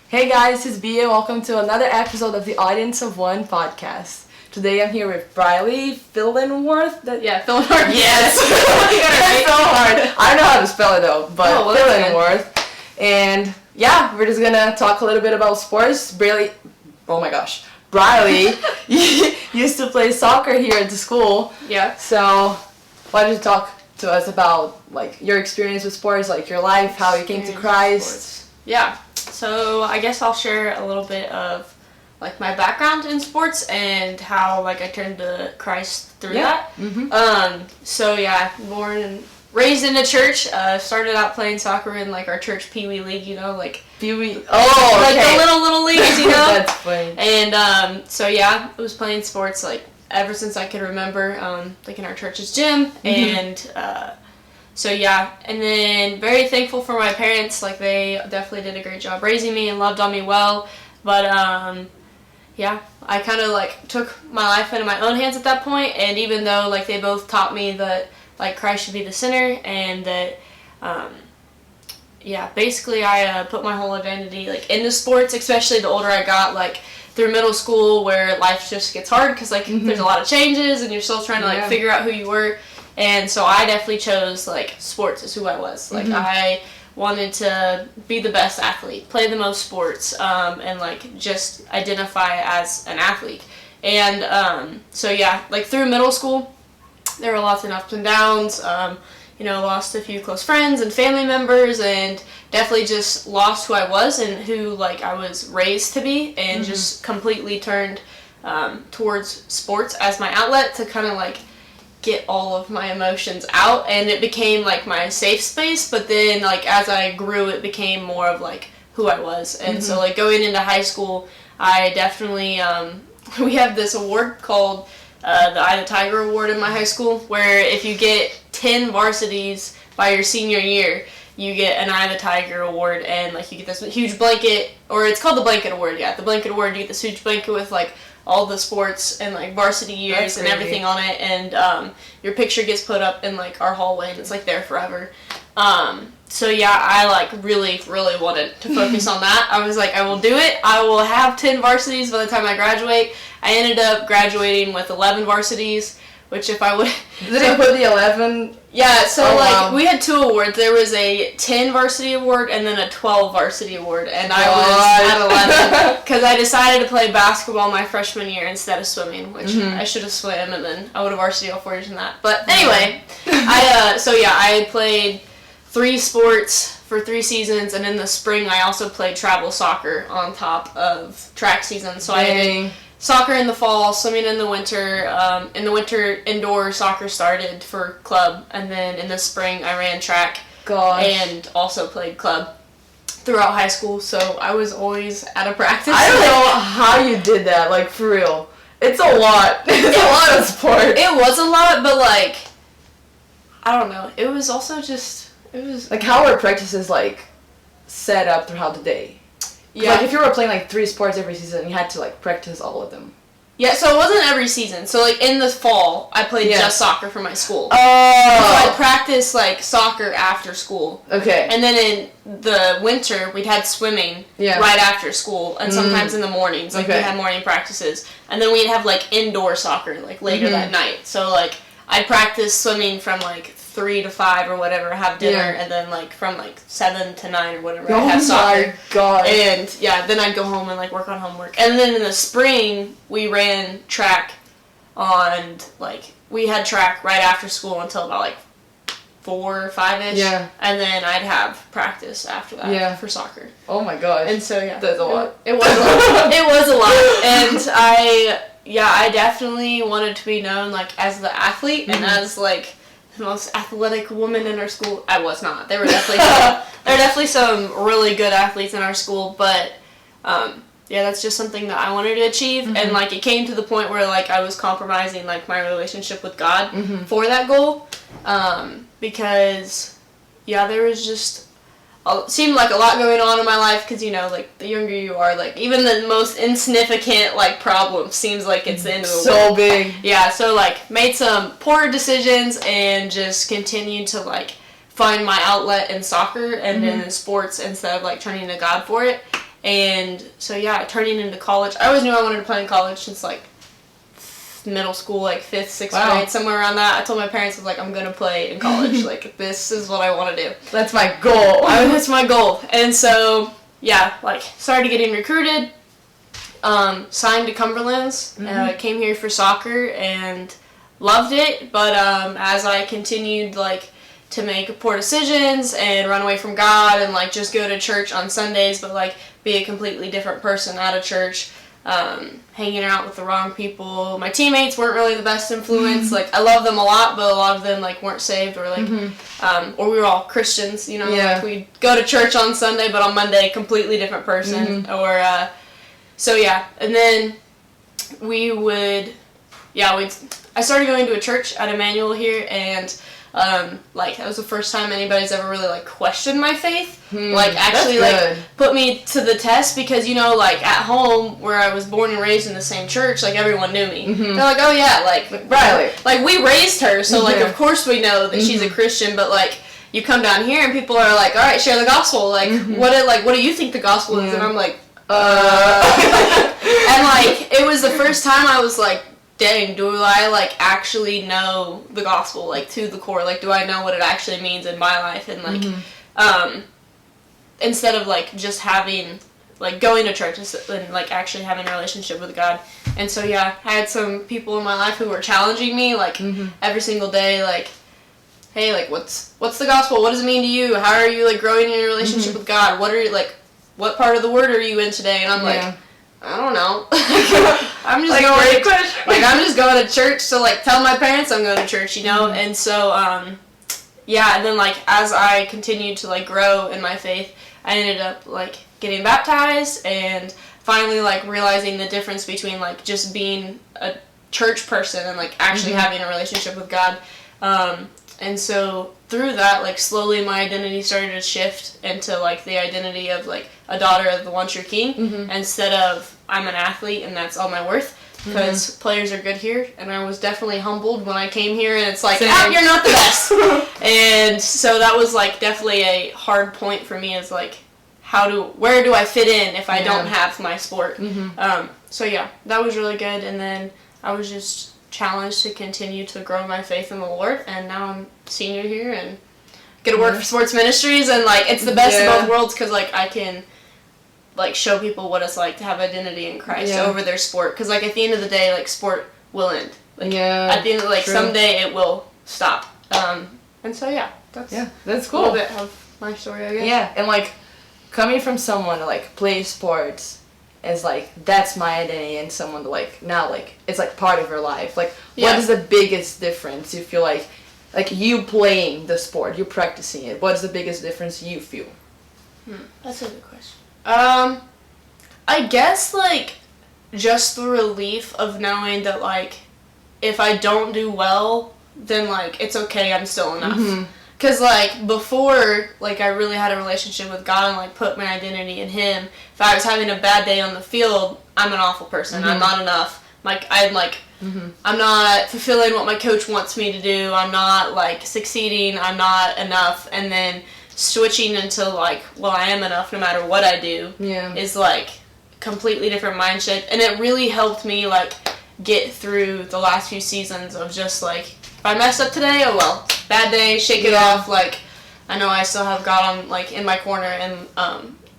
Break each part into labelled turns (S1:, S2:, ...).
S1: Hey guys, it's Bia. Welcome to another episode of the Audience of One podcast. Today I'm here with Briley, Fillenwarth.
S2: Fillenwarth.
S1: Yes. It's so hard. I don't know how to spell it though, but Fillenwarth. And yeah, we're just gonna talk a little bit about sports. Briley used to play soccer here at the school.
S2: Yeah.
S1: So why don't you talk to us about like your experience with sports, like your life, how you came to Christ?
S2: Yeah. So I guess I'll share a little bit of like my background in sports and how like I turned to Christ through that.
S1: Mm-hmm.
S2: Born and raised in a church. Started out playing soccer in like our church Pee Wee League,
S1: Pee Wee. Oh,
S2: like
S1: okay.
S2: the little leagues,
S1: That's funny.
S2: And I was playing sports like ever since I could remember, like in our church's gym, and and then very thankful for my parents. Like they definitely did a great job raising me and loved on me well. But I kind of like took my life into my own hands at that point. And even though like they both taught me that like Christ should be the center and that basically I put my whole identity like into sports, especially the older I got, like through middle school where life just gets hard because like there's a lot of changes and you're still trying to like figure out who you were. And so I definitely chose, like, sports as who I was. Like, I wanted to be the best athlete, play the most sports, and, like, just identify as an athlete. And, like, through middle school, there were lots of ups and downs. Lost a few close friends and family members, and definitely just lost who I was and who, like, I was raised to be, and just completely turned towards sports as my outlet to kind of, like, get all of my emotions out, and it became like my safe space. But then like as I grew, it became more of like who I was. And so like going into high school, I definitely we have this award called the Eye of the Tiger Award in my high school, where if you get 10 varsities by your senior year, you get an Eye of the Tiger Award, and like you get this huge blanket, or it's called the Blanket Award. The Blanket Award, you get this huge blanket with like all the sports and like varsity years and everything on it, and your picture gets put up in like our hallway and it's like there forever. I like really wanted to focus on that. I was like, I will do it. I will have 10 varsities by the time I graduate. I ended up graduating with 11 varsities, which if I would...
S1: Did they put the 11?
S2: Yeah, so we had 2 awards. There was a 10 varsity award and then a 12 varsity award, and I was at 11 because I decided to play basketball my freshman year instead of swimming, which I should have swam, and then I would have varsity all 4 years in that. But anyway, I played 3 sports for 3 seasons, and in the spring I also played travel soccer on top of track season. So I did soccer in the fall, swimming in the winter. In the winter, indoor soccer started for club, and then in the spring, I ran track and also played club throughout high school. So I was always at a practice.
S1: I don't know how you did that, like for real. It's a lot. It's a lot of sport.
S2: It was a lot, but like, I don't know. It was also just, it was...
S1: Like, how were practices like set up throughout the day? Yeah. Like, if you were playing, like, 3 sports every season, you had to, like, practice all of them.
S2: Yeah, so it wasn't every season. So, like, in the fall, I played just soccer for my school.
S1: Oh!
S2: So I practiced, like, soccer after school.
S1: Okay.
S2: And then in the winter, we'd had swimming right after school, and sometimes in the mornings. Like, we had morning practices. And then we'd have, like, indoor soccer, like, later that night. So, like, I'd practice swimming from, like, 3 to 5 or whatever, have dinner, and then like from like 7 to 9 or whatever, I'd have soccer.
S1: Oh my god.
S2: And then I'd go home and like work on homework. And then in the spring we ran track we had track right after school until about like 4 or 5-ish. Yeah. And then I'd have practice after that for soccer.
S1: Oh my gosh.
S2: And so
S1: that's a lot.
S2: It was a lot. It was a lot. And I definitely wanted to be known like as the athlete and as like the most athletic woman in our school. I was not. There were definitely some really good athletes in our school, but that's just something that I wanted to achieve. And like it came to the point where like I was compromising like my relationship with God for that goal, because there was just seemed like a lot going on in my life, because like the younger you are, like even the most insignificant like problem seems like it's the end of the world.
S1: So big.
S2: So like made some poor decisions and just continued to like find my outlet in soccer and in sports instead of like turning to God for it. And so, yeah, turning into college. I always knew I wanted to play in college since, like, middle school, like 5th, 6th grade, somewhere around that. I told my parents, I was like, I'm going to play in college. Like, this is what I want to do.
S1: That's my goal.
S2: That's my goal. And so, yeah, like, started getting recruited, signed to Cumberland's, came here for soccer, and loved it. But as I continued, like, to make poor decisions and run away from God and, like, just go to church on Sundays, but, like, be a completely different person out of church, hanging out with the wrong people. My teammates weren't really the best influence. Like, I love them a lot, but a lot of them, like, weren't saved, or, like, or we were all Christians, you know, like, we'd go to church on Sunday, but on Monday, completely different person, or, so, yeah, and then I started going to a church at Emmanuel here, and like, that was the first time anybody's ever really, like, questioned my faith. Like, actually, like, put me to the test, because, you know, like, at home, where I was born and raised in the same church, like, everyone knew me. They're like, oh, yeah, like, Briley. Like, we raised her, so, like, of course we know that she's a Christian, but, like, you come down here, and people are like, all right, share the gospel. Like, what do you think the gospel is? And I'm like, and, like, it was the first time I was like, dang, do I, like, actually know the gospel, like, to the core? Like, do I know what it actually means in my life? And, like, instead of, like, just having, like, going to church and, like, actually having a relationship with God. And so, yeah, I had some people in my life who were challenging me, like, every single day, like, hey, like, what's the gospel? What does it mean to you? How are you, like, growing in your relationship with God? What are you, like, what part of the word are you in today? And I'm like, I don't know. I'm just I'm just going to church to, like, tell my parents I'm going to church, you know? And so, yeah, and then, like, as I continued to, like, grow in my faith, I ended up, like, getting baptized and finally, like, realizing the difference between, like, just being a church person and, like, actually having a relationship with God. And so through that, like, slowly my identity started to shift into, like, the identity of, like, a daughter of the one true King, instead of I'm an athlete and that's all my worth, because players are good here, and I was definitely humbled when I came here, and it's like, you're not the best. And so that was, like, definitely a hard point for me, is, like, where do I fit in if I don't have my sport? So yeah, that was really good, and then I was just challenged to continue to grow my faith in the Lord, and now I'm senior here and get to work for sports ministries, and, like, it's the best of both worlds, because, like, I can, like, show people what it's like to have identity in Christ over their sport, because, like, at the end of the day, like, sport will end, like, at the end of, like, someday it will stop, and so that's
S1: cool.
S2: A little bit of my story, I guess.
S1: And, like, coming from someone to, like, play sports is, like, that's my identity, and someone to, like, now, like, it's, like, part of your life. Like, what is the biggest difference you feel like you playing the sport, you practicing it, what is the biggest difference you feel?
S2: That's a good question. I guess, like, just the relief of knowing that, like, if I don't do well, then, like, it's okay, I'm still enough. Because, like, before, like, I really had a relationship with God and, like, put my identity in Him, if I was having a bad day on the field, I'm an awful person. I'm not enough. Like, I'm not fulfilling what my coach wants me to do. I'm not, like, succeeding. I'm not enough. And then switching into, like, well, I am enough no matter what I do is, like, completely different mindset. And it really helped me, like, get through the last few seasons of just, like, if I messed up today, oh well, bad day, shake it off, like, I know I still have God on, like, in my corner, and,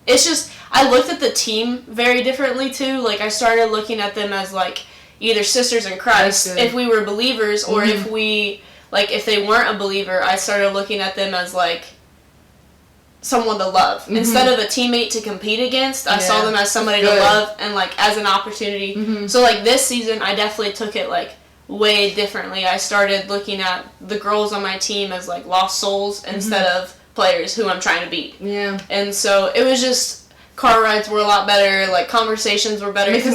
S2: it's just, I looked at the team very differently, too, like, I started looking at them as, like, either sisters in Christ, if we were believers, or if we, like, if they weren't a believer, I started looking at them as, like, someone to love. Instead of a teammate to compete against, I saw them as somebody to love, and, like, as an opportunity. So, like, this season, I definitely took it, like, way differently. I started looking at the girls on my team as, like, lost souls instead of players who I'm trying to beat. And so it was just, car rides were a lot better, like, conversations were better, because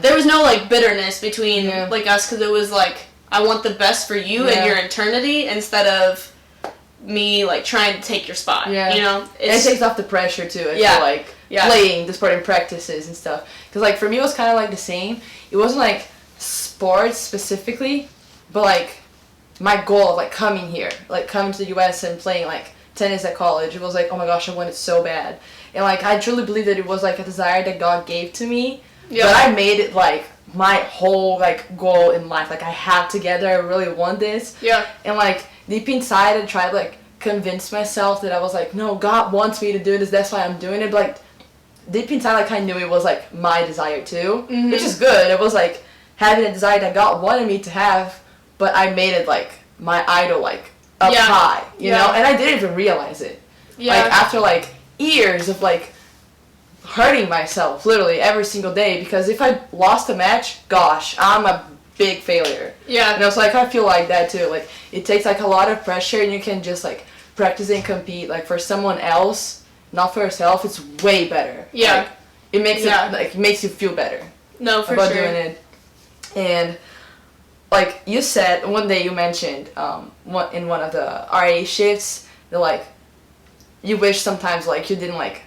S2: there was no, like, bitterness between like us, because it was like, I want the best for you and your eternity, instead of me, like, trying to take your spot. You know,
S1: it takes off the pressure too. I feel like playing the sport and practices and stuff, because, like, for me it was kind of like the same. It wasn't like sports specifically, but, like, my goal of, like, coming here, like, coming to the US and playing, like, tennis at college. It was like, oh my gosh, I want it so bad. And like, I truly believe that it was like a desire that God gave to me. Yeah. But I made it like my whole like goal in life. Like, I have to get there. I really want this.
S2: Yeah.
S1: And like, deep inside, I tried like convince myself that I was like, no, God wants me to do this. That's why I'm doing it. But like, deep inside, like, I knew it was like my desire too, which is good. It was like having a desire that God wanted me to have, but I made it like my idol, like up high, you know. And I didn't even realize it. Yeah. Like, after like years of like hurting myself literally every single day, because if I lost a match, gosh, I'm a big failure.
S2: Yeah.
S1: And it's like, I feel like that too. Like, it takes like a lot of pressure, and you can just like practice and compete like for someone else, not for yourself. It's way better.
S2: Yeah.
S1: Like, it makes it like, it makes you feel better.
S2: No, for
S1: about
S2: sure.
S1: doing it. And like you said, one day you mentioned in one of the RA shifts that like you wish sometimes like you didn't like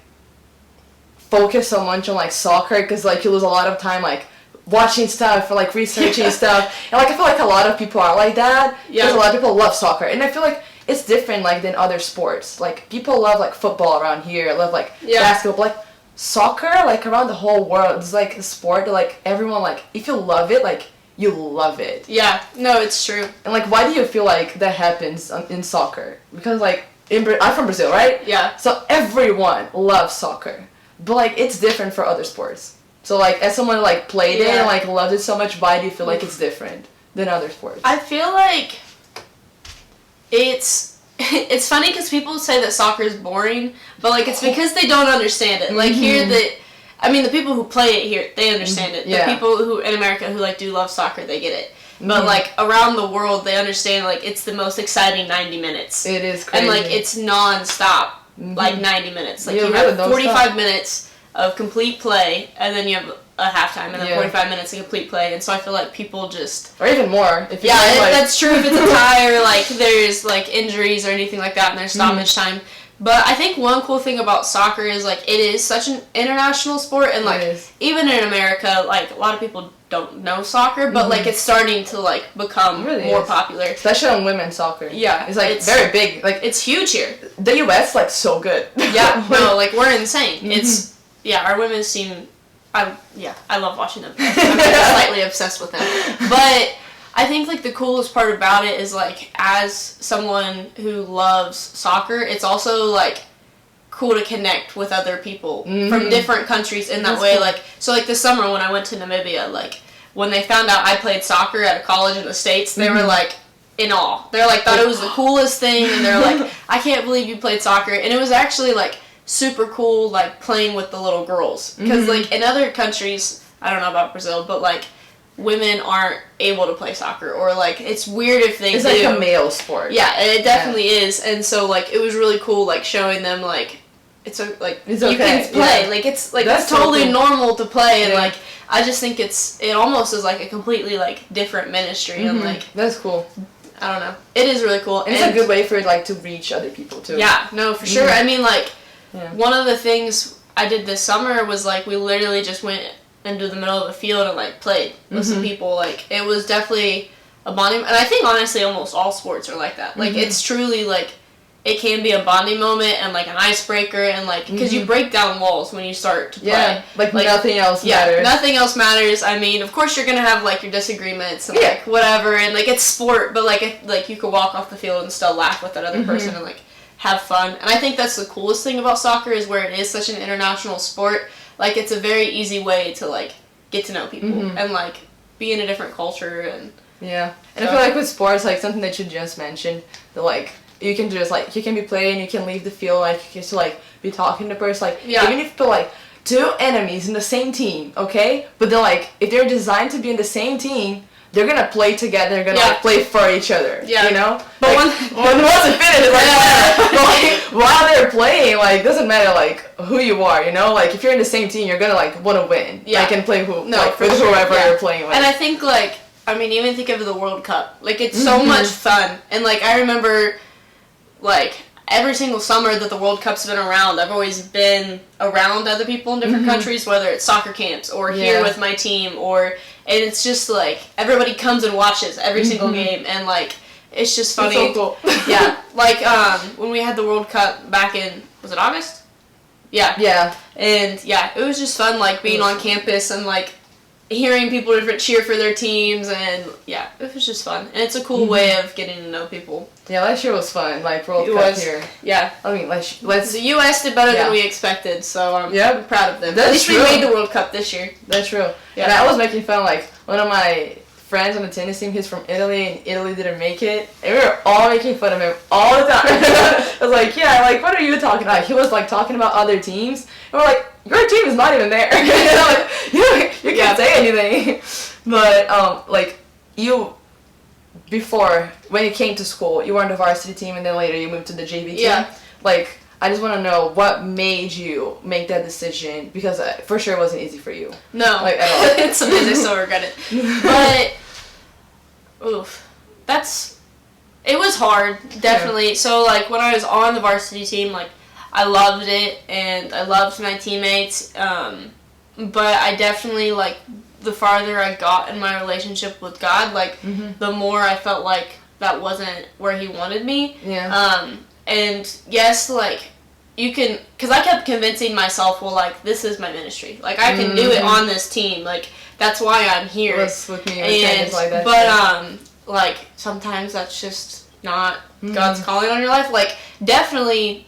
S1: focus so much on like soccer, because like you lose a lot of time like watching stuff or like researching stuff. And like, I feel like a lot of people are like that, because a lot of people love soccer, and I feel like it's different like than other sports. Like, people love like football around here, love like basketball, but like soccer, like around the whole world, it's like a sport that like everyone, like, if you love it, like you love it.
S2: Yeah, no, it's true.
S1: And like, why do you feel like that happens in soccer? Because like I'm from Brazil, right?
S2: Yeah.
S1: So everyone loves soccer, but like it's different for other sports. So like, as someone who like played it and like loved it so much, why do you feel like it's different than other sports?
S2: I feel like it's funny because people say that soccer is boring, but like, it's because they don't understand it. Like, here, the people who play it here, they understand it. The people who in America who like do love soccer, they get it. But like, around the world, they understand like it's the most exciting 90 minutes.
S1: It is crazy.
S2: And like, it's non-stop, like 90 minutes. Like, you have 45 minutes of complete play, and then you have a halftime, and then 45 minutes of complete play. And so I feel like people just...
S1: Or even more. If
S2: that's true if it's a tie, or like there's like injuries or anything like that, and there's stoppage time. But I think one cool thing about soccer is like, it is such an international sport, and like even in America, like a lot of people don't know soccer, but like it's starting to like become more popular.
S1: Especially on women's soccer. Yeah. It's like very big. Like,
S2: it's huge here.
S1: The US like so good.
S2: Yeah, no, like we're insane. It's our women's team, I love watching them. I'm slightly obsessed with them. But I think like the coolest part about it is like, as someone who loves soccer, it's also like cool to connect with other people from different countries in that way. Cool. Like, so like this summer when I went to Namibia, like when they found out I played soccer at a college in the States, they were like in awe. They're like, thought it was the coolest thing, and they're like, I can't believe you played soccer. And it was actually like super cool, like playing with the little girls, because like in other countries, I don't know about Brazil, but like women aren't able to play soccer, or like it's weird if they do.
S1: It's like a male sport.
S2: Yeah, and it definitely is. And so like, it was really cool like showing them like it's okay. You can play. Like, it's like, that's totally normal to play, and like I just think it almost is like a completely like different ministry, and like
S1: that's cool.
S2: I don't know. It is really cool.
S1: And it's a good way for it like to reach other people too.
S2: Yeah, no, for sure. I mean, like one of the things I did this summer was like, we literally just went into the middle of the field and like played with some people. Like, it was definitely a bonding, and I think honestly almost all sports are like that. Like, it's truly like, it can be a bonding moment and like an icebreaker, and like, because you break down walls when you start to play.
S1: Yeah, like nothing else matters.
S2: Nothing else matters. I mean, of course you're gonna have like your disagreements and like whatever, and like it's sport, but like you could walk off the field and still laugh with that other person and like have fun. And I think that's the coolest thing about soccer, is where it is such an international sport. Like, it's a very easy way to like get to know people and like be in a different culture. And
S1: and I feel like with sports, like something that you just mentioned, that like you can just like, you can be playing, you can leave the field, like you can still like be talking to the person, like even if you're like two enemies in the same team, okay, but they're like, if they're designed to be in the same team, they're gonna play together, they're gonna like play for each other, you know? But like, when once it finishes, like, but like, while they're playing, like, doesn't matter like who you are, you know? Like, if you're in the same team, you're gonna like want to win, like, and play with whoever you're playing with.
S2: And I think like, I mean, even think of the World Cup, like, it's so much fun. And like, I remember like every single summer that the World Cup's been around, I've always been around other people in different countries, whether it's soccer camps or here with my team, and it's just like everybody comes and watches every single game, and like it's just funny.
S1: It's so cool.
S2: Yeah, like when we had the World Cup back in, was it August? Yeah.
S1: Yeah.
S2: And yeah, it was just fun, like being on campus and like hearing people different cheer for their teams, and yeah, it was just fun. And it's a cool way of getting to know people.
S1: Yeah, last year was fun, like World Cup here.
S2: Yeah.
S1: I mean, let's
S2: the U.S. did better than we expected, so I'm proud of them.
S1: That's
S2: At least
S1: true.
S2: we made the World Cup this year.
S1: That's true. Yeah. And I was making fun, like, one of my friends on the tennis team, he's from Italy, and Italy didn't make it, and we were all making fun of him all the time. I was like, yeah, like, what are you talking about? He was, like, talking about other teams, and we're like, your team is not even there. Like, you can't say anything. But, like, before, when you came to school, you were on the varsity team, and then later you moved to the JV team.
S2: Yeah.
S1: Like, I just want to know what made you make that decision, because for sure it wasn't easy for you.
S2: No,
S1: like, at all.
S2: It's amazing. I still regret it. But, it was hard, definitely. Yeah. So, like, when I was on the varsity team, like, I loved it, and I loved my teammates, but I definitely, like, the farther I got in my relationship with God, like, the more I felt like that wasn't where He wanted me.
S1: Yeah.
S2: And yes, like, you can, because I kept convincing myself, well, like, this is my ministry. Like, I can do it on this team. Like, that's why I'm here.
S1: With me
S2: and,
S1: like that.
S2: But, like, sometimes that's just not God's calling on your life. Like, definitely,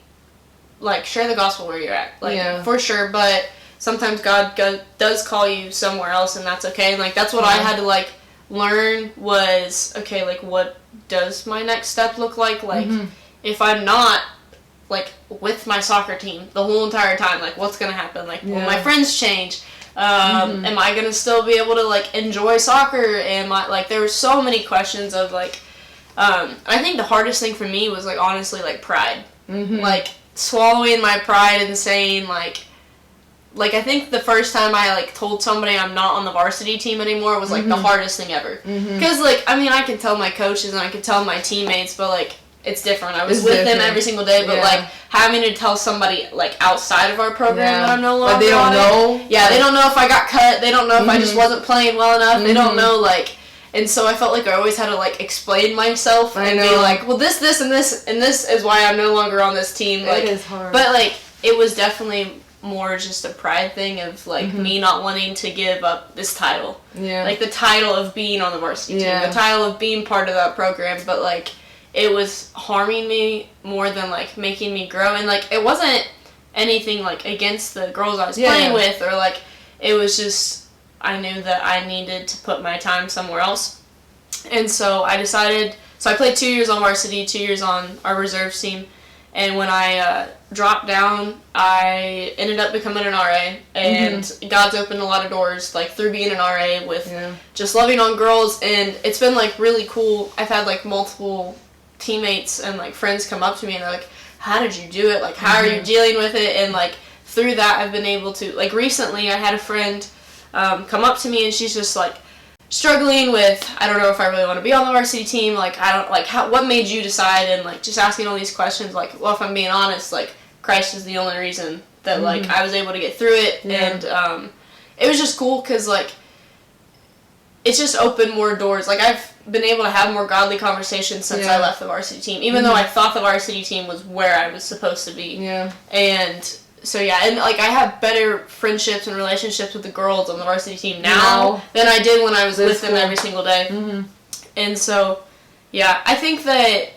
S2: like, share the gospel where you're at. Like, for sure. But sometimes God does call you somewhere else, and that's okay. And, like, that's what I had to, like, learn was, okay, like, what does my next step look like? Like, if I'm not, like, with my soccer team the whole entire time, like, what's going to happen? Like, will my friends change? Am I going to still be able to, like, enjoy soccer? Like, there were so many questions of, like, I think the hardest thing for me was, like, honestly, like, pride. Like, swallowing my pride and saying, like, I think the first time I, like, told somebody I'm not on the varsity team anymore was, like, the hardest thing ever. Because, like, I mean, I can tell my coaches and I can tell my teammates, but, like, it's different. I was with them every single day, but, like, having to tell somebody, like, outside of our program that I'm no longer
S1: like, they don't know.
S2: Yeah, they don't know if I got cut. They don't know if I just wasn't playing well enough. They don't know, like, and so I felt like I always had to, like, explain myself and be like, well, this, and this is why I'm no longer on this team. Like,
S1: it is hard.
S2: But, like, it was definitely more just a pride thing of, like, me not wanting to give up this title.
S1: Yeah.
S2: Like, the title of being on the varsity team, the title of being part of that program, but, like, it was harming me more than, like, making me grow. And, like, it wasn't anything, like, against the girls I was playing with, or, like, it was just, I knew that I needed to put my time somewhere else. And so I decided, so I played 2 years on varsity, 2 years on our reserves team, and when I dropped down, I ended up becoming an RA, and God's opened a lot of doors, like, through being an RA with just loving on girls, and it's been, like, really cool. I've had, like, multiple teammates and, like, friends come up to me and they're like, how did you do it? Like, how are you dealing with it? And, like, through that I've been able to, like, recently I had a friend come up to me and she's just, like, struggling with, I don't know if I really want to be on the varsity team, like, I don't, like, what made you decide? And, like, just asking all these questions, like, well, if I'm being honest, like, Christ is the only reason that, like, I was able to get through it. And it was just cool because, like, it's just opened more doors. Like, I've been able to have more godly conversations since I left the varsity team, even though I thought the varsity team was where I was supposed to be. Yeah. And so, and, like, I have better friendships and relationships with the girls on the varsity team now than I did when I was with them every single day. And so, I think that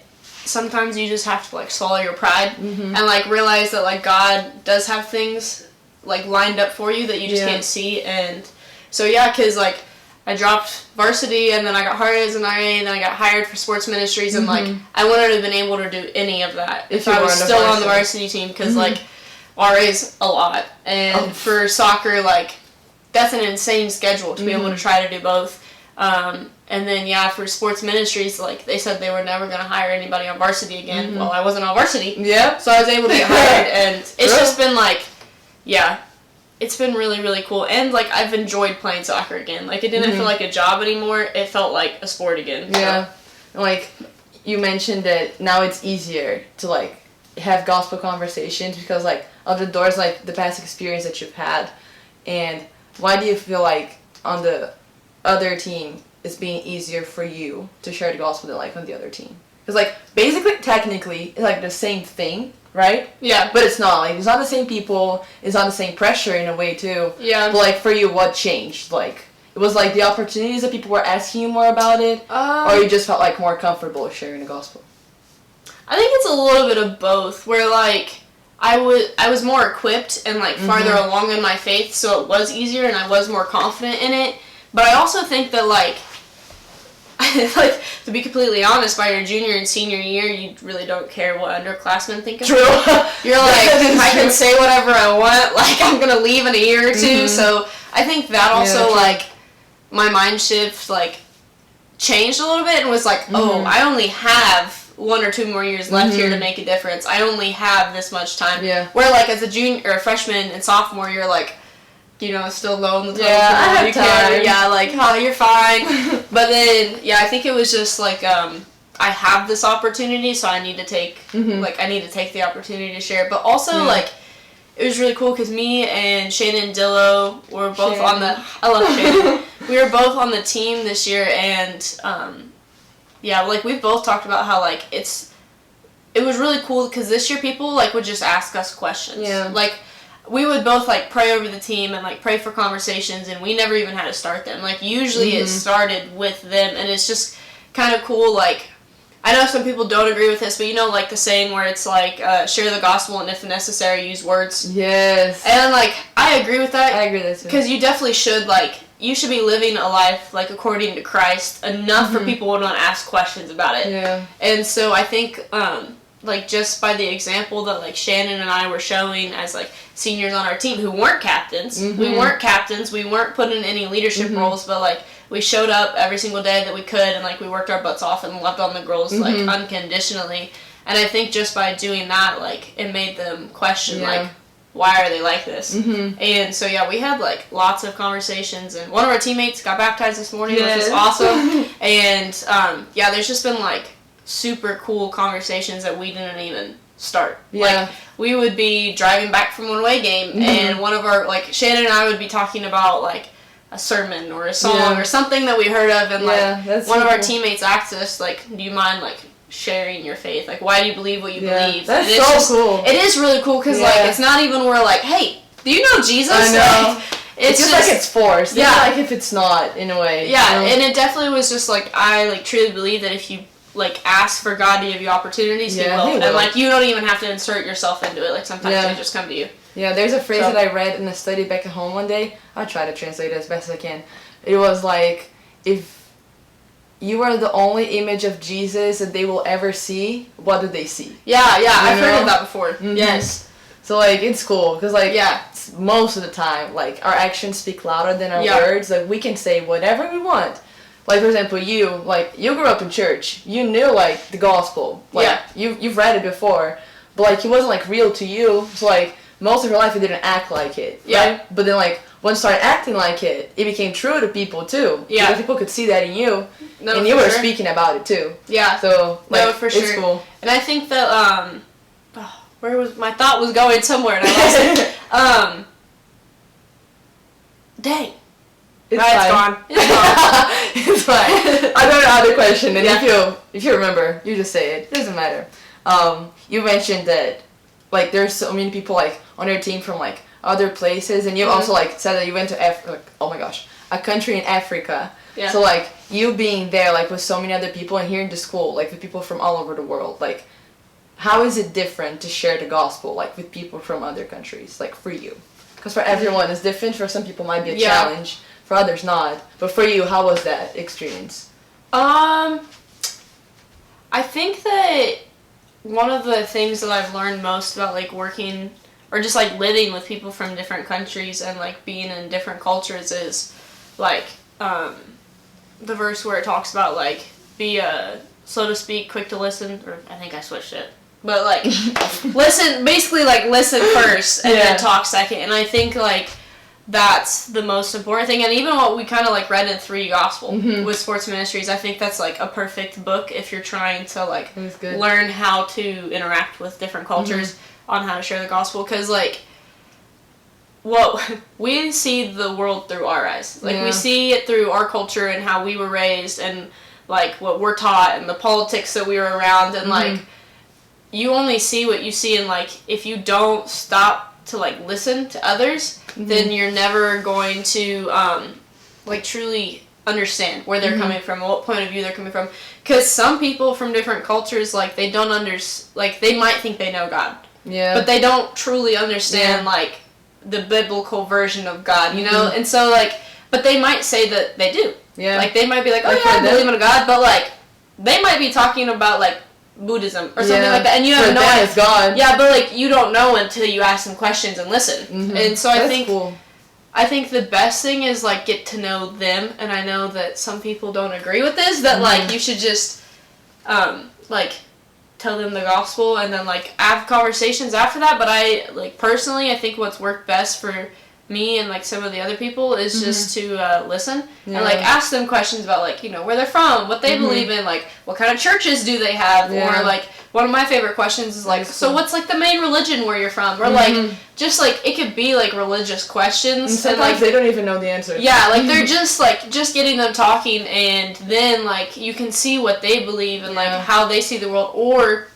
S2: sometimes you just have to, like, swallow your pride and, like, realize that, like, God does have things, like, lined up for you that you just can't see. And so, because, like, I dropped varsity, and then I got hired as an RA, and then I got hired for sports ministries, and, like, I wouldn't have been able to do any of that if I was still on the varsity team, because, like, RA's a lot, and for soccer, like, that's an insane schedule to be able to try to do both. And then, for sports ministries, like, they said they were never going to hire anybody on varsity again. Well, I wasn't on varsity. So I was able to get hired, and it's just been, like, it's been really, really cool. And, like, I've enjoyed playing soccer again. Like, it didn't feel like a job anymore. It felt like a sport again.
S1: Yeah. So. Like, you mentioned that now it's easier to, like, have gospel conversations because, like, of the doors, like, the past experience that you've had. And why do you feel like on the other team it's being easier for you to share the gospel than, like, on the other team? Because, like, basically, technically, it's, like, the same thing, right?
S2: Yeah.
S1: But it's not. Like, it's not the same people. It's not the same pressure in a way, too.
S2: Yeah.
S1: But, like, for you, what changed? Like, it was, like, the opportunities that people were asking you more about it? Or you just felt, like, more comfortable sharing the gospel?
S2: I think it's a little bit of both, where, like, I was more equipped and, like, farther along in my faith, so it was easier and I was more confident in it. But I also think that, like, to be completely honest, by your junior and senior year, you really don't care what underclassmen think of you. You're like, I can say whatever I want, like, I'm going to leave in a year or two. So I think that also, like, my mind shift, like, changed a little bit and was like, oh, I only have 1 or 2 more years left here to make a difference. I only have this much time.
S1: Yeah.
S2: Where, like, as a junior or a freshman and sophomore, you're like, you know, still low on the totem pole.
S1: I have time.
S2: Yeah, like, oh, you're fine. But then, yeah, I think it was just, like, I have this opportunity, so I need to take, like, I need to take the opportunity to share it. But also, like, it was really cool because me and Shannon Dillo were both on the, I love Shannon. We were both on the team this year, and, yeah, like, we've both talked about how, like, it was really cool because this year people, like, would just ask us questions.
S1: Yeah.
S2: Like, we would both, like, pray over the team and, like, pray for conversations, and we never even had to start them. Like, usually it started with them, and it's just kind of cool, like, I know some people don't agree with this, but you know, like, the saying where it's, like, share the gospel, and if necessary, use words.
S1: Yes.
S2: And, like, I agree with that.
S1: I agree with that, too.
S2: Because you definitely should, like, you should be living a life, like, according to Christ, enough for people to want to ask questions about it.
S1: Yeah.
S2: And so I think, like, just by the example that, like, Shannon and I were showing as, like, seniors on our team who weren't captains. We weren't captains. We weren't put in any leadership roles, but, like, we showed up every single day that we could, and, like, we worked our butts off and loved on the girls, like, unconditionally. And I think just by doing that, like, it made them question, like, why are they like this? And so, yeah, we had, like, lots of conversations, and one of our teammates got baptized this morning, which is awesome. And, yeah, there's just been, like, super cool conversations that we didn't even start.
S1: Yeah.
S2: Like, we would be driving back from one away game, and one of our, like, Shannon and I would be talking about, like, a sermon or a song or something that we heard of, and, like, one of our teammates asked us, like, do you mind, like, sharing your faith? Like, why do you believe what you believe?
S1: That's so cool.
S2: It is really cool, because, like, it's not even we're like, hey, do you know Jesus?
S1: I know.
S2: Like, it's
S1: just like it's forced. Yeah. Like if it's not, in a way.
S2: Yeah,
S1: you know?
S2: And it definitely was just, like, I, like, truly believe that if you, like, ask for God to give you opportunities, He will. And, like, you don't even have to insert yourself into it. Like, sometimes they just come to you.
S1: Yeah, there's a phrase that I read in a study back at home one day. I'll try to translate it as best as I can. It was like, if you are the only image of Jesus that they will ever see, what do they see?
S2: Yeah, I've heard of that before. Yes.
S1: So, like, it's cool, because, like, most of the time, like, our actions speak louder than our words. Like, we can say whatever we want. Like, for example, you grew up in church. You knew, like, the gospel. Like, you've read it before. But, like, it wasn't, like, real to you. So, like, most of your life you didn't act like it. Right? But then, like, once you started acting like it, it became true to people, too. Yeah. Because people could see that in you. No, and you were speaking about it, too. Yeah. So, like, no, for sure. It's cool.
S2: And I think that, where was, my thought was going somewhere, and I lost it. Dang.
S1: It's fine.
S2: It's gone.
S1: It's fine. I got another question, and if you remember, you just say it. It doesn't matter. You mentioned that, like, there's so many people, like, on your team from, like, other places, and you also, like, said that you went to a country in Africa. Yeah. So, like, you being there, like, with so many other people, and here in the school, like, with people from all over the world, like, how is it different to share the gospel, like, with people from other countries, like, for you? Because for everyone it's different. For some people it might be a challenge. For others not. But for you, how was that experience?
S2: I think that one of the things that I've learned most about, like, working or just, like, living with people from different countries and, like, being in different cultures is, like, the verse where it talks about, like, be slow to speak, quick to listen, or I think I switched it. But, like, listen first and then talk second. And I think, like, that's the most important thing. And even what we kind of, like, read in 3 Gospel with sports ministries, I think that's, like, a perfect book if you're trying to, like, learn how to interact with different cultures on how to share the gospel. Because, like, we see the world through our eyes. Like, we see it through our culture and how we were raised and, like what we're taught and the politics that we were around, and like you only see what you see, and like if you don't stop to like listen to others, then you're never going to like truly understand where they're coming from and what point of view they're coming from. Because some people from different cultures, like they don't like they might think they know God, but they don't truly understand like the biblical version of God, you know. And so like, but they might say that they do. Like they might be like, oh yeah, I believe in a God, but like they might be talking about like Buddhism or something like that, and you have no idea. God. Yeah, but like you don't know until you ask them questions and listen. And so I think the best thing is like get to know them, and I know that some people don't agree with this, that like you should just like tell them the gospel and then like have conversations after that. But I like personally, I think what's worked best for me and like some of the other people is just to listen and like ask them questions about like, you know, where they're from, what they believe in, like what kind of churches do they have, or like one of my favorite questions is like, so what's like the main religion where you're from, or like just like it could be like religious questions,
S1: and sometimes like they don't even know the answer.
S2: Yeah, like they're just like just getting them talking, and then like you can see what they believe and like how they see the world, or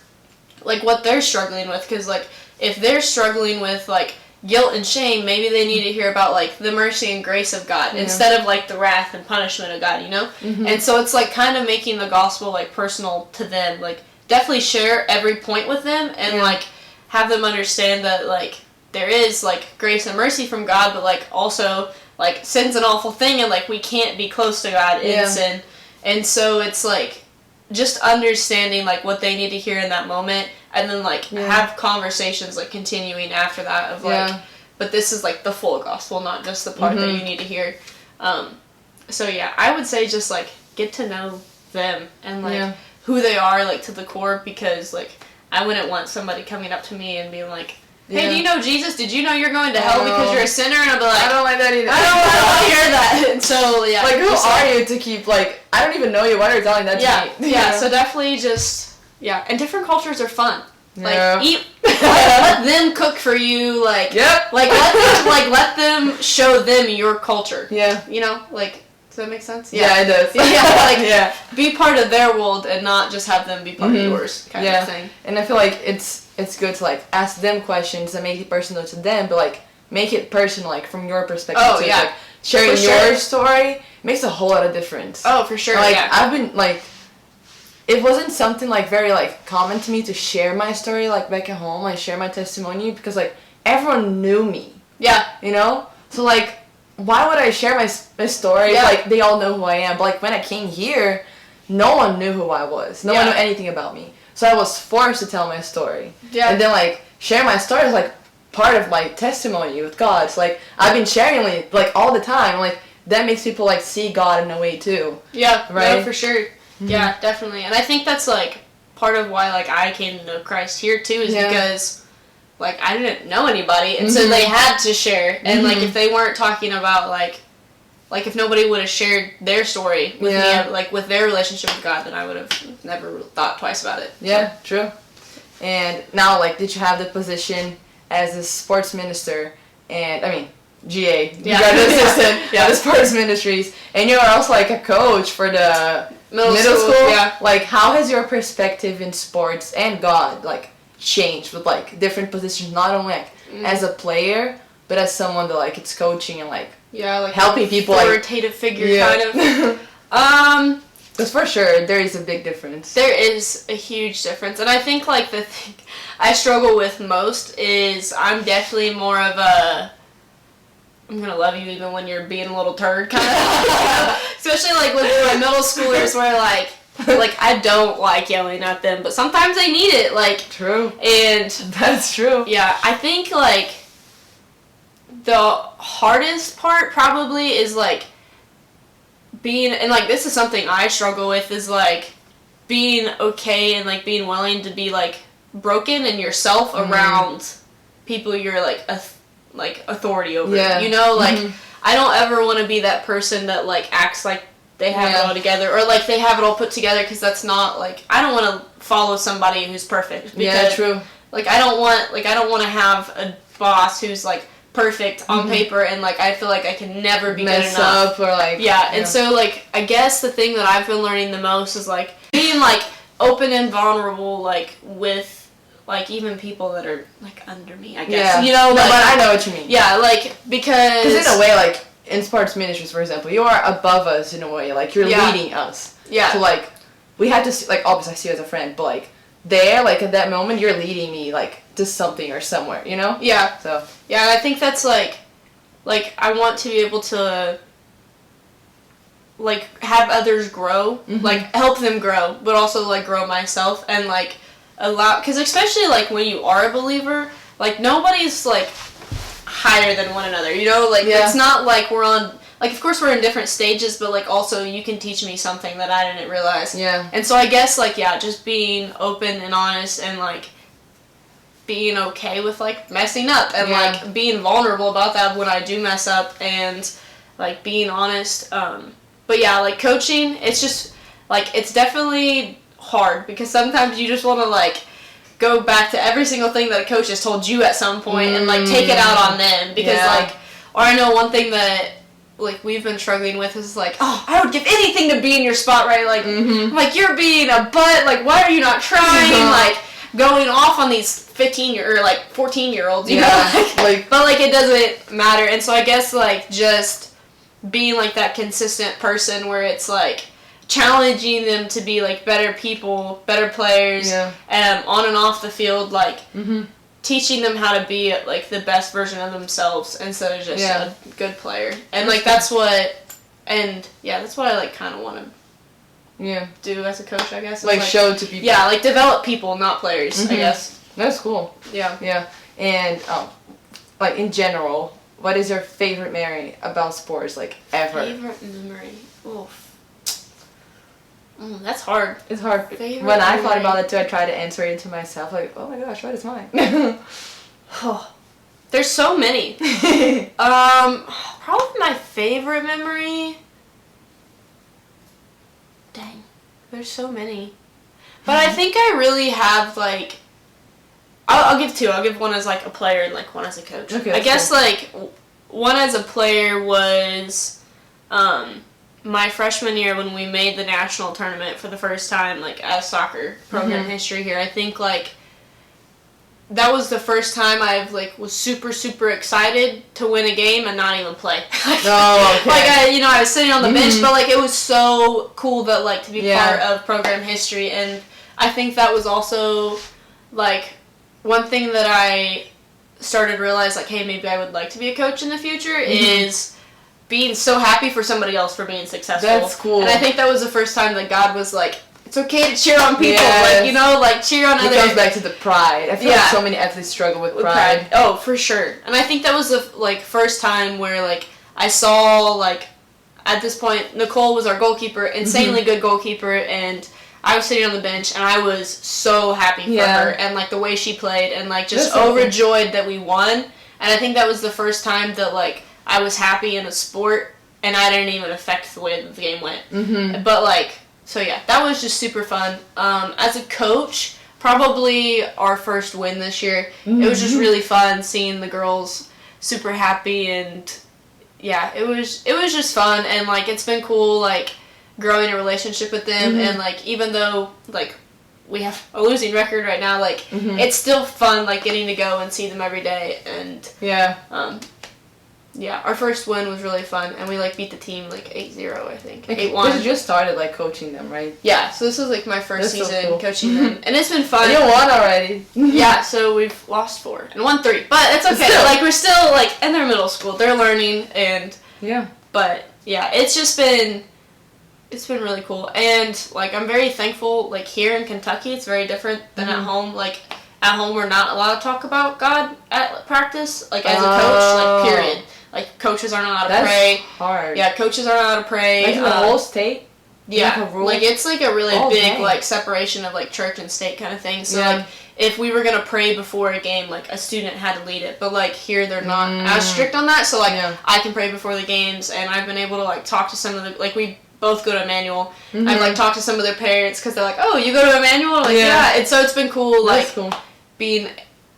S2: like what they're struggling with, because like if they're struggling with like guilt and shame, maybe they need to hear about like the mercy and grace of God instead of like the wrath and punishment of God, you know. And so it's like kind of making the gospel like personal to them, like definitely share every point with them, and like have them understand that like there is like grace and mercy from God, but like also like sin's an awful thing, and like we can't be close to God in sin. And so it's like just understanding like what they need to hear in that moment, and then like have conversations like continuing after that of like, but this is like the full gospel, not just the part that you need to hear. So yeah, I would say just like get to know them and like who they are like to the core, because like I wouldn't want somebody coming up to me and being like, hey, do you know Jesus? Did you know you're going to hell because you're a sinner? And I'll be like,
S1: I don't like that either.
S2: I don't want to hear that. And so, yeah.
S1: Like, who are you to keep, like, I don't even know you. Why are you telling that to me?
S2: Yeah, so definitely just, and different cultures are fun. Like, let them cook for you, like, like, let them show them your culture. Yeah. You know, like, does that make sense?
S1: Yeah, it does.
S2: Like, be part of their world and not just have them be part of yours, kind of thing.
S1: And I feel like it's good to like ask them questions and make it personal to them, but like make it personal like from your perspective.
S2: Oh
S1: too.
S2: yeah,
S1: like, sharing your story makes a whole lot of difference.
S2: Oh, for sure.
S1: Like I've been like, it wasn't something like very like common to me to share my story like back at home. I share my testimony because like everyone knew me. Yeah, you know. So like, why would I share my story? Yeah. Like they all know who I am. But like when I came here, no one knew who I was. No one knew anything about me. So I was forced to tell my story. Yeah. And then like share my story is like part of my testimony with God. So like I've been sharing like all the time. Like that makes people like see God in a way too. Yeah. Right.
S2: No, for sure. Yeah, definitely. And I think that's like part of why like I came to know Christ here too, is because like I didn't know anybody, and so they had to share. And like if they weren't talking about like if nobody would have shared their story with me, like with their relationship with God, then I would have never thought twice about it.
S1: Yeah, true. And now, like, did you have the position as a sports minister, and, I mean, GA, you got the assistant at the sports ministries, and you are also, like, a coach for the middle school. Yeah. Like, how has your perspective in sports and God, like, changed with, like, different positions, not only, like, as a player, but as someone that, like, it's coaching and, like,
S2: like
S1: helping people,
S2: authoritative figure kind of.
S1: Because for sure there is a big difference.
S2: There is a huge difference, and I think like the thing I struggle with most is I'm definitely more of a I'm gonna love you even when you're being a little turd kind of. Especially like with my middle schoolers, where like I don't like yelling at them, but sometimes they need it. Like
S1: true,
S2: and
S1: that's true.
S2: Yeah, I think like the hardest part probably is like being, and like this is something I struggle with, is like being okay and like being willing to be like broken in yourself around people you're like authority over. You know, like I don't ever want to be that person that like acts like they have it all together, or like they have it all put together, because that's not like, I don't want to follow somebody who's perfect, because
S1: true.
S2: Like I don't want to have a boss who's like perfect on paper, and like I feel like I can never be
S1: mess
S2: good enough.
S1: Up or like
S2: and so like I guess the thing that I've been learning the most is like being like open and vulnerable like with like even people that are like under me, I guess. You know, like,
S1: no, but I know what you mean.
S2: Yeah, like because
S1: in a way, like in sports ministries, for example, you are above us in a way. Like you're leading us.
S2: Yeah.
S1: So like we had to see, like obviously I see you as a friend, but like there, like at that moment, you're leading me like to something or somewhere. You know?
S2: Yeah.
S1: So
S2: yeah, I think that's like I want to be able to like have others grow, like help them grow, but also like grow myself and like allow, because especially like when you are a believer, like nobody's like higher than one another, you know, like it's not like we're on, like of course we're in different stages, but like also you can teach me something that I didn't realize. And so I guess like just being open and honest and like being okay with like messing up and like being vulnerable about that when I do mess up and like being honest. But yeah, like coaching, it's just like it's definitely hard because sometimes you just want to like go back to every single thing that a coach has told you at some point and like take it out on them because like, or I know one thing that like we've been struggling with is like, oh, I would give anything to be in your spot, right? Like, like you're being a butt, like why are you not trying? Like going off on these 15 or like 14-year-olds, you know? Like, but like it doesn't matter. And so I guess like just being like that consistent person where it's like challenging them to be like better people, better players, on and off the field, like teaching them how to be like the best version of themselves instead of just a good player. And like that's what I like kind of want to do as a coach, I guess.
S1: Like show to people.
S2: Yeah, like develop people, not players, I guess.
S1: That's cool. Yeah. And like in general, what is your favorite memory about sports, like ever?
S2: Favorite memory? Oof. That's hard.
S1: It's hard.
S2: Favorite
S1: when I thought about it too, I tried to answer it to myself, like, oh my gosh, what is mine?
S2: There's so many. Probably my favorite memory. Dang, there's so many. But I think I really have like. I'll give two. I'll give one as like a player and like one as a coach.
S1: Okay,
S2: I guess like one as a player was my freshman year when we made the national tournament for the first time, like as soccer program history here. I think like that was the first time I've like was super excited to win a game and not even play. Like I was sitting on the bench, but like it was so cool that like to be part of program history. And I think that was also like one thing that I started to realize, like, hey, maybe I would like to be a coach in the future is being so happy for somebody else for being successful.
S1: That's cool.
S2: And I think that was the first time that God was like, it's okay to cheer on people, like, you know, like cheer on others.
S1: It goes back to the pride. I feel like so many athletes struggle with pride.
S2: Oh, for sure. And I think that was the like first time where like I saw like at this point Nicole was our goalkeeper, insanely good goalkeeper, and I was sitting on the bench and I was so happy for her and like the way she played and like just overjoyed that we won. And I think that was the first time that like I was happy in a sport and I didn't even affect the way that the game went. But like, so yeah, that was just super fun. As a coach, probably our first win this year. It was just really fun seeing the girls super happy, and yeah, it was just fun, and like it's been cool like growing a relationship with them, and like even though like we have a losing record right now, like it's still fun like getting to go and see them every day. And our first win was really fun, and we like beat the team like 8-0, I think. 8-1.
S1: Because you just started like coaching them, right?
S2: Yeah, so this was like my first season coaching them, and it's been fun.
S1: And you won already.
S2: Yeah, so we've lost 4 and won 3, but it's okay. Still. Like we're still like in their middle school, they're learning, and but yeah, it's been really cool. And like I'm very thankful. Like here in Kentucky, it's very different than at home. Like at home, we're not allowed to talk about God at practice. Like as a coach, like period. Like coaches aren't allowed to pray.
S1: That's hard.
S2: Yeah, coaches aren't allowed to pray.
S1: Like in the whole state.
S2: Yeah, like it's like a really big like separation of like church and state kind of thing. So like if we were gonna pray before a game, like a student had to lead it. But like here they're not as strict on that. So like I can pray before the games, and I've been able to like talk to some of the like we both go to Emmanuel. I've like talked to some of their parents because they're like, oh, you go to Emmanuel? I'm like, yeah. And so it's been cool like being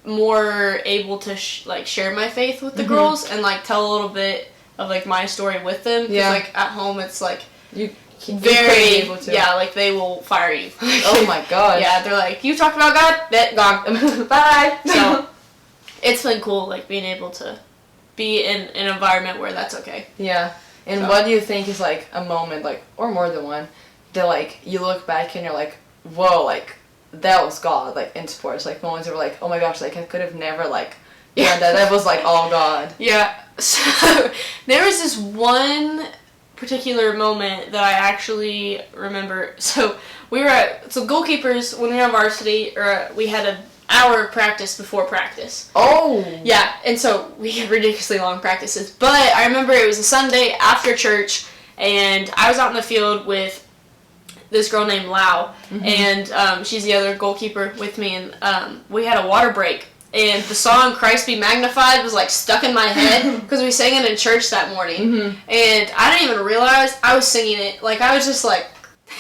S2: more able to share my faith with the girls and like tell a little bit of like my story with them. Because like at home it's like
S1: you
S2: very
S1: able to.
S2: Yeah, like they will fire you.
S1: Oh my gosh.
S2: Yeah, they're like, you talked about God, that gone. Bye. So it's been cool like being able to be in an environment where that's okay.
S1: Yeah. And what do you think is like a moment, like, or more than one, that like you look back and you're like, whoa, like that was God, like in sports, like moments where like, oh my gosh, like I could have never like done that. That was like all God.
S2: Yeah. So there was this one particular moment that I actually remember. So we were goalkeepers when we were on varsity, or we had an hour of practice before practice.
S1: Oh.
S2: Yeah, and so we had ridiculously long practices. But I remember it was a Sunday after church, and I was out in the field with this girl named Lau, and she's the other goalkeeper with me, and we had a water break. And the song "Christ Be Magnified" was like stuck in my head because we sang it in church that morning, and I didn't even realize I was singing it. Like I was just like,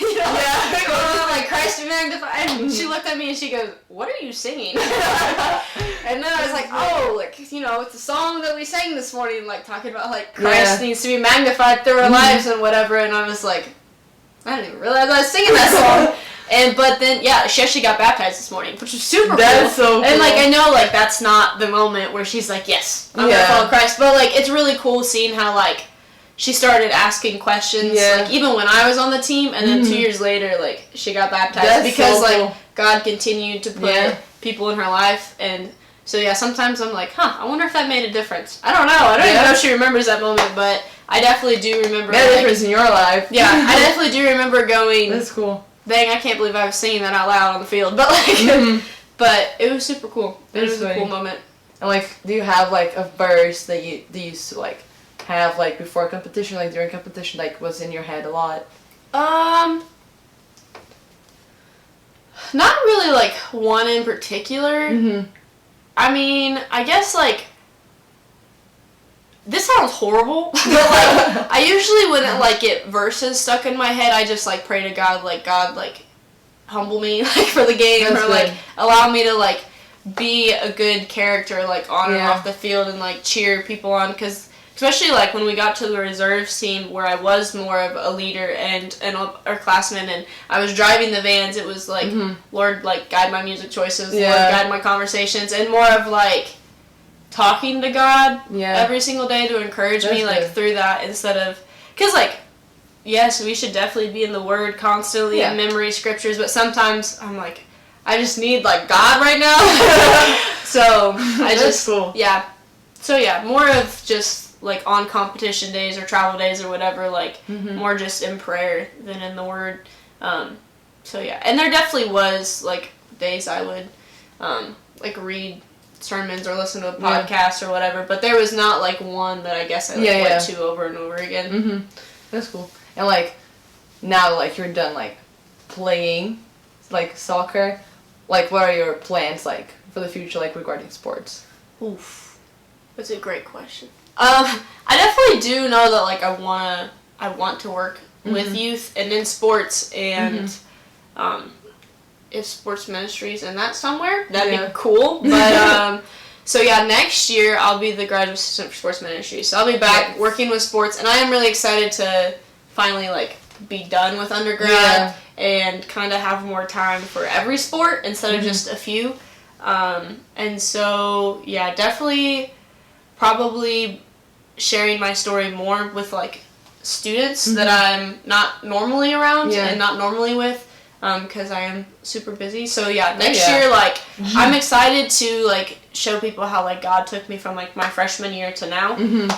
S2: like "Christ Be Magnified." And she looked at me and she goes, "What are you singing?" And then I was like, "Oh, like it's a song that we sang this morning, like talking about like Christ needs to be magnified through our lives and whatever." And I was like, I didn't even realize I was singing that song. But then, she actually got baptized this morning, which was super cool.
S1: That's so cool.
S2: And, like, I know, like, that's not the moment where she's like, yes, I'm going to follow Christ. But, like, it's really cool seeing how, like, she started asking questions, like, even when I was on the team. And then 2 years later, like, she got baptized. That's because, so cool. Like, God continued to put people in her life. And so, sometimes I'm like, I wonder if that made a difference. I don't know. I don't even know if she remembers that moment, but I definitely do remember.
S1: Made a difference in your life.
S2: Yeah, I definitely do remember going.
S1: That's cool.
S2: Dang, I can't believe I was singing that out loud on the field. But, like, but it was super cool. It was a cool moment.
S1: And, like, do you have, like, a verse that you used to, like, have, like, before competition, like, during competition, like, was in your head a lot?
S2: Not really, like, one in particular. I mean, I guess, like, this sounds horrible, but, like, I usually wouldn't, like, get verses stuck in my head. I just, like, pray to God, like, humble me, like, for the game. That's or, good. Like, allow me to, like, be a good character, like, on and off the field and, like, cheer people on. Because, especially, like, when we got to the reserves team where I was more of a leader and our classman and I was driving the vans, it was, like, Lord, like, guide my music choices, Lord, guide my conversations, and more of, like, talking to God every single day to encourage me, like, through that instead of... Because, like, yes, we should definitely be in the Word constantly and memory scriptures, but sometimes I'm like, I just need, like, God right now. So,
S1: That's cool.
S2: Yeah. So, more of just, like, on competition days or travel days or whatever, like, more just in prayer than in the Word. So, and there definitely was, like, days I would, like, read sermons or listen to a podcast or whatever, but there was not like one that I guess I went to over and over again.
S1: That's cool. And like now, like you're done like playing like soccer, like what are your plans like for the future, like regarding sports?
S2: Oof, that's a great question. I definitely do know that like I want to work with youth and in sports and if sports ministries in that somewhere, that'd be cool. But so next year I'll be the graduate assistant for sports ministry. So I'll be back working with sports, and I am really excited to finally like be done with undergrad and kind of have more time for every sport instead of just a few. And so definitely probably sharing my story more with like students that I'm not normally around and not normally with. Because I am super busy. So next year, like, I'm excited to like show people how like God took me from like my freshman year to now. And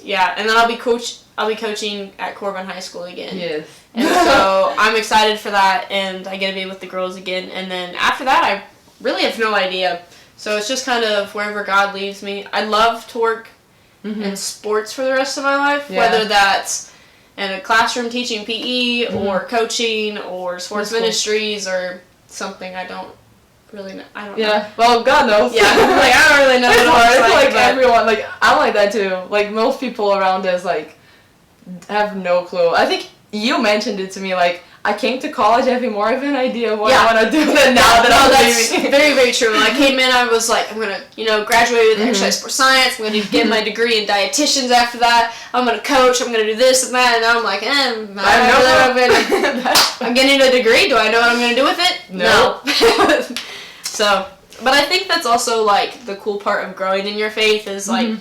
S2: then I'll be coaching at Corbin High School again. Yes. And so I'm excited for that, and I get to be with the girls again. And then after that, I really have no idea. So it's just kind of wherever God leads me. I'd love to work in sports for the rest of my life, whether that's in a classroom teaching PE or coaching or sports ministries or something. I don't really know. I don't know.
S1: Well, God knows.
S2: Like, I don't really know what
S1: it's like everyone, like, I'm like that too. Like, most people around us, like, have no clue. I think you mentioned it to me, like, I came to college having more of an idea of what I want to do than now that I'm leaving.
S2: That's very, very true. When I came in, I was like, I'm going to, graduate with exercise sports science. I'm going to get my degree in dietitians after that. I'm going to coach. I'm going to do this and that. And now I'm like, I'm getting a degree. Do I know what I'm going to do with it?
S1: No.
S2: So, but I think that's also, like, the cool part of growing in your faith is, like,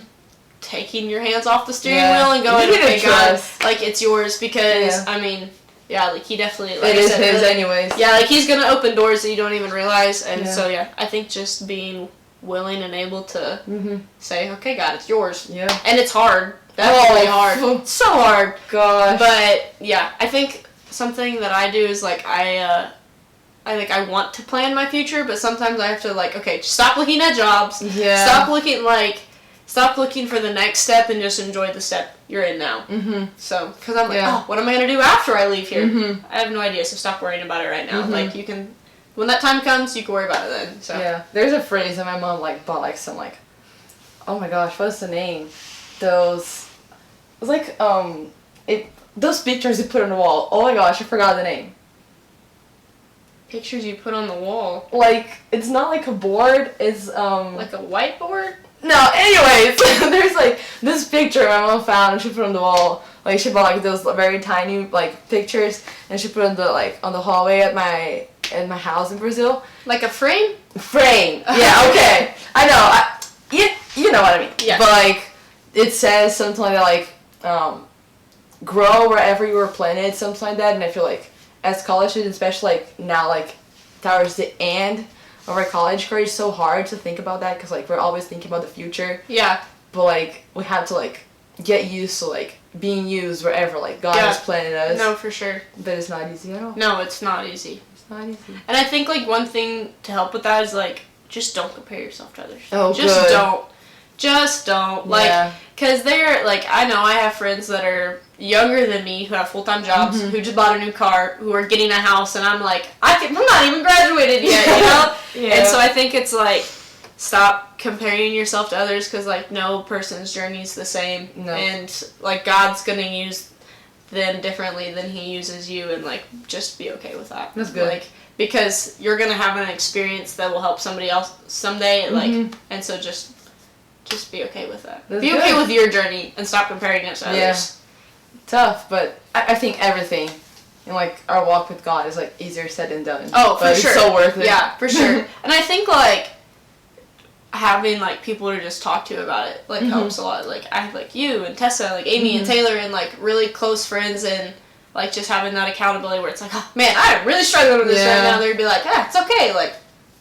S2: taking your hands off the steering wheel and going, okay, God, like, it's yours because, I mean... Yeah, like, he definitely, like
S1: it is his anyways.
S2: Yeah, like, he's going to open doors that you don't even realize. And so, I think just being willing and able to say, okay, God, it's yours. Yeah. And it's hard. Definitely hard. So hard.
S1: Gosh.
S2: But, yeah, I think something that I do is, like, I want to plan my future, but sometimes I have to, like, okay, stop looking at jobs. Yeah. Stop looking for the next step and just enjoy the step you're in now. So, because I'm like, what am I going to do after I leave here? I have no idea, so stop worrying about it right now. Like, you can, when that time comes, you can worry about it then. So.
S1: Yeah, there's a phrase that my mom, like, bought, like, some, like, oh my gosh, what's the name? Those, it was like, those pictures you put on the wall. Oh my gosh, I forgot the name.
S2: Pictures you put on the wall?
S1: Like, it's not like a board, it's,
S2: like a whiteboard?
S1: No, anyways, there's, like, this picture my mom found and she put on the wall. Like, she bought, like, those very tiny, like, pictures and she put on the, like, on the hallway at my house in Brazil.
S2: Like a frame?
S1: Frame. Yeah, okay. I know. You know what I mean. Yeah. But, like, it says something like that, like, grow wherever you were planted, something like that. And I feel like, as college students, especially, like, now, like, towards the end of our college career, it's so hard to think about that because, like, we're always thinking about the future.
S2: Yeah.
S1: But, like, we have to, like, get used to, like, being used wherever, like, God has planted us.
S2: No, for sure.
S1: But it's not easy at all.
S2: No, it's not easy.
S1: It's not easy.
S2: And I think, like, one thing to help with that is, like, just don't compare yourself to others.
S1: Oh,
S2: just
S1: good.
S2: don't. Just don't. Like, because they're, like, I know I have friends that are younger than me who have full-time jobs, who just bought a new car, who are getting a house, and I'm like, I'm not even graduated yet, you know? And so I think it's, like, stop comparing yourself to others because, like, no person's journey is the same. No. And, like, God's going to use them differently than he uses you, and, like, just be okay with that.
S1: That's good.
S2: Like, because you're going to have an experience that will help somebody else someday, like, and so just be okay with that.
S1: That's
S2: be okay with your journey and stop comparing it to others.
S1: Yeah. Tough, but I think everything in, like, our walk with God is, like, easier said than done.
S2: Oh, for sure.
S1: It's so worth it.
S2: Yeah, for sure. And I think, like, having, like, people to just talk to about it, like, helps a lot. Like, I have, like, you and Tessa, like, Amy and Taylor, and, like, really close friends, and, like, just having that accountability where it's like, oh, man, I'm really struggling with this right now. They'd be like, it's okay. Like,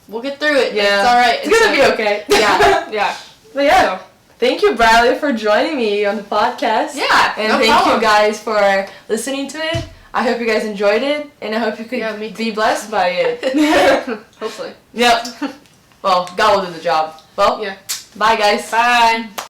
S2: we'll get through it. Yeah. It's all right.
S1: It's going to be okay.
S2: Yeah, yeah.
S1: But, yeah. So, thank you, Briley, for joining me on the podcast.
S2: Yeah,
S1: and thank you guys for listening to it. I hope you guys enjoyed it, and I hope you could be blessed by it.
S2: Hopefully.
S1: Yep. Well, God will do the job. Well, bye, guys.
S2: Bye.